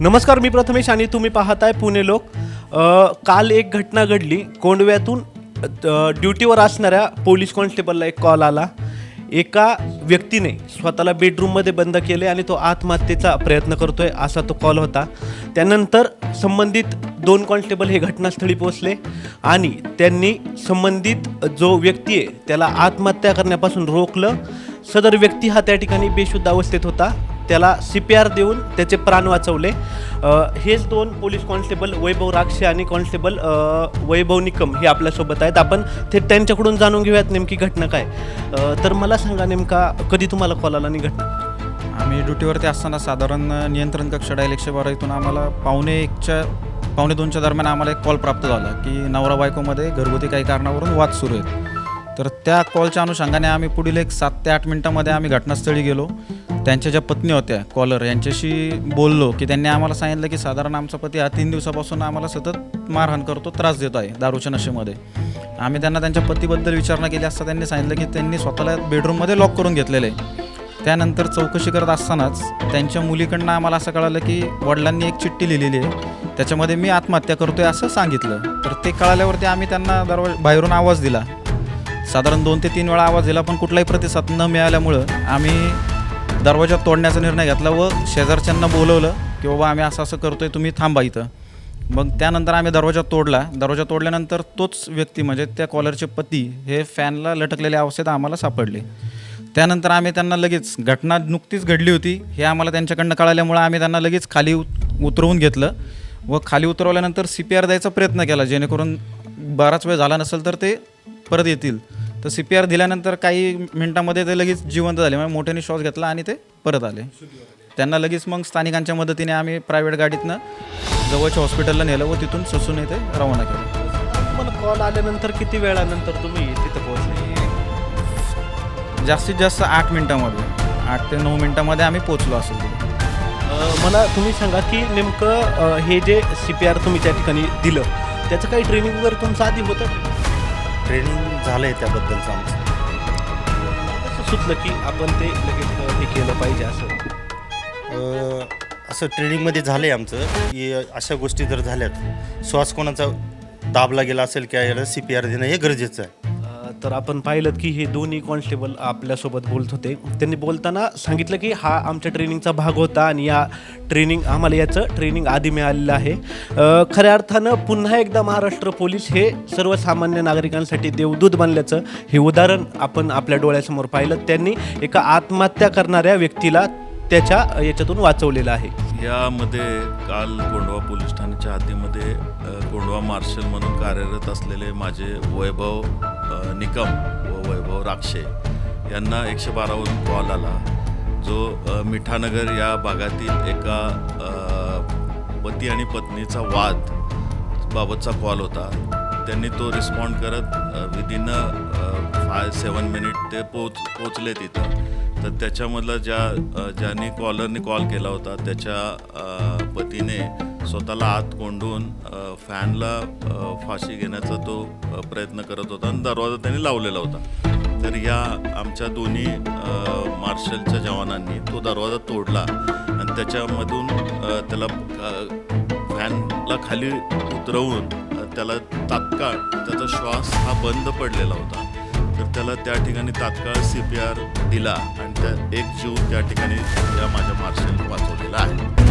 नमस्कार, मी प्रथमेश आणि तुम्ही पाहताय पुणे लोक. काल एक घटना घडली. कोंडव्यातून ड्युटीवर असणाऱ्या पोलीस कॉन्स्टेबलला एक कॉल आला. एका व्यक्तीने स्वतःला बेडरूममध्ये बंद केले आणि तो आत्महत्येचा प्रयत्न करतोय असा तो कॉल होता. त्यानंतर संबंधित 2 कॉन्स्टेबल हे घटनास्थळी पोहोचले आणि त्यांनी संबंधित जो व्यक्ती आहे त्याला आत्महत्या करण्यापासून रोखलं. सदर व्यक्ती हा त्या ठिकाणी बेशुद्ध अवस्थेत होता. त्याला CPR देऊन त्याचे प्राण वाचवले. हेच 2 पोलीस कॉन्स्टेबल वैभव राक्षे आणि कॉन्स्टेबल वैभव निकम हे आपल्यासोबत आहेत. आपण थेट त्यांच्याकडून जाणून घेऊयात नेमकी घटना काय. तर मला सांगा, नेमका कधी तुम्हाला कॉल आला आणि घटना? आम्ही ड्युटीवरती असताना साधारण नियंत्रण कक्ष डायल 112 इथून आम्हाला पावणे 2च्या दरम्यान आम्हाला एक कॉल प्राप्त झाला की नवरा बायकोमध्ये घरगुती काही कारणावरून वाद सुरू आहेत. तर त्या कॉलच्या अनुषंगाने आम्ही पुढील एक 7 ते 8 मिनटामध्ये आम्ही घटनास्थळी गेलो. त्यांच्या ज्या पत्नी होत्या कॉलर यांच्याशी बोललो की त्यांनी आम्हाला सांगितलं की साधारण आमचा पती हा 3 दिवसापासून आम्हाला सतत मारहाण करतो, त्रास देतो आहे दारूच्या नशेमध्ये. आम्ही त्यांना त्यांच्या पतीबद्दल विचारणा केली असता त्यांनी सांगितलं की त्यांनी स्वतःला बेडरूममध्ये लॉक करून घेतलेलं आहे. त्यानंतर चौकशी करत असतानाच त्यांच्या मुलीकडनं आम्हाला असं कळालं की वडिलांनी एक चिठ्ठी लिहिलेली आहे, त्याच्यामध्ये मी आत्महत्या करतोय असं सांगितलं. तर ते कळाल्यावरती आम्ही त्यांना बाहेरून आवाज दिला. साधारण 2 ते 3 वेळा आवाज दिला, पण कुठलाही प्रतिसाद न मिळाल्यामुळं आम्ही दरवाजा तोडण्याचा निर्णय घेतला व शेजारच्यांना बोलवलं की बाबा आम्ही असं करतोय, तुम्ही थांबा इथं. मग त्यानंतर आम्ही दरवाजा तोडला. दरवाजा तोडल्यानंतर तोच व्यक्ती म्हणजे त्या कॉलरचे पती हे फॅनला लटकलेल्या अवस्थेत आम्हाला सापडले. त्यानंतर आम्ही त्यांना लगेच, घटना नुकतीच घडली होती हे आम्हाला त्यांच्याकडनं कळाल्यामुळं आम्ही त्यांना लगेच खाली उतरवून घेतलं व खाली उतरवल्यानंतर CPR द्यायचा प्रयत्न केला, जेणेकरून बराच वेळ झाला नसेल तर ते परत येतील. तर CPR दिल्यानंतर काही मिनिटांमध्ये ते लगेच जिवंत झाले. म्हणजे मोठ्याने श्वास घेतला आणि ते परत आले. त्यांना लगेच मग स्थानिकांच्या मदतीने आम्ही प्रायव्हेट गाडीतनं जवळच्या हॉस्पिटलला नेलं व तिथून ससून येथे रवाना केलं. तुम्हाला कॉल आल्यानंतर किती वेळानंतर तुम्ही तिथं पोहोचले? जास्तीत जास्त 8 मिनिटामध्ये, 8 ते 9 मिनिटामध्ये आम्ही पोचलो असेल तिथे. मला तुम्ही सांगा की नेमकं हे जे CPR तुम्ही त्या ठिकाणी दिलं त्याचं काही ट्रेनिंग वगैरे तुमचं आधी होतं? ट्रेनिंग झालं आहे त्याबद्दलचं आमचं. कसं सुचलं की आपण ते लगेच हे केलं पाहिजे असं? असं ट्रेनिंगमध्ये झालं आहे आमचं की अशा गोष्टी जर झाल्यात, श्वास कोणाचा दाबला गेला असेल किंवा याला CPR देणं हे गरजेचं आहे. तर आपण पाहिलं की हे दोन्ही कॉन्स्टेबल आपल्यासोबत बोलत होते. त्यांनी बोलताना सांगितलं की हा आमच्या ट्रेनिंगचा भाग होता आणि आम्हाला याचं ट्रेनिंग आधी मिळालेलं आहे. खऱ्या अर्थानं पुन्हा एकदा महाराष्ट्र पोलीस हे सर्वसामान्य नागरिकांसाठी देवदूत बनल्याचं हे उदाहरण आपण आपल्या डोळ्यासमोर पाहिलं. त्यांनी एका आत्महत्या करणाऱ्या व्यक्तीला त्याच्या याच्यातून वाचवलेलं आहे. यामध्ये काल कोंढवा पोलीस ठाण्याच्या हद्दीमध्ये कोंढवा मार्शल म्हणून कार्यरत असलेले माझे वैभव निकम व वैभव राक्षे यांना 112 वरून कॉल आला, जो मिठानगर या भागातील एका पती आणि पत्नीचा वाद बाबतचा कॉल होता. त्यांनी तो रिस्पॉन्ड करत विदिन 5-7 मिनिट ते पोचले तिथं. तर त्याच्यामधलं ज्याने कॉलरने कॉल केला होता त्याच्या पतीने स्वतःला आत कोंडून फॅनला फाशी घेण्याचा तो प्रयत्न करत होता आणि दरवाजा त्यांनी लावलेला होता. तर या आमच्या दोन्ही मार्शलच्या जवानांनी तो दरवाजा तोडला आणि त्याच्यामधून त्याला फॅनला खाली उतरवून त्याला तात्काळ त्याचा श्वास हा बंद पडलेला होता. तर त्याला त्या ठिकाणी तात्काळ CPR दिला आणि त्या एक जीव त्या ठिकाणी या माझ्या मार्शलने वाचवलेला आहे.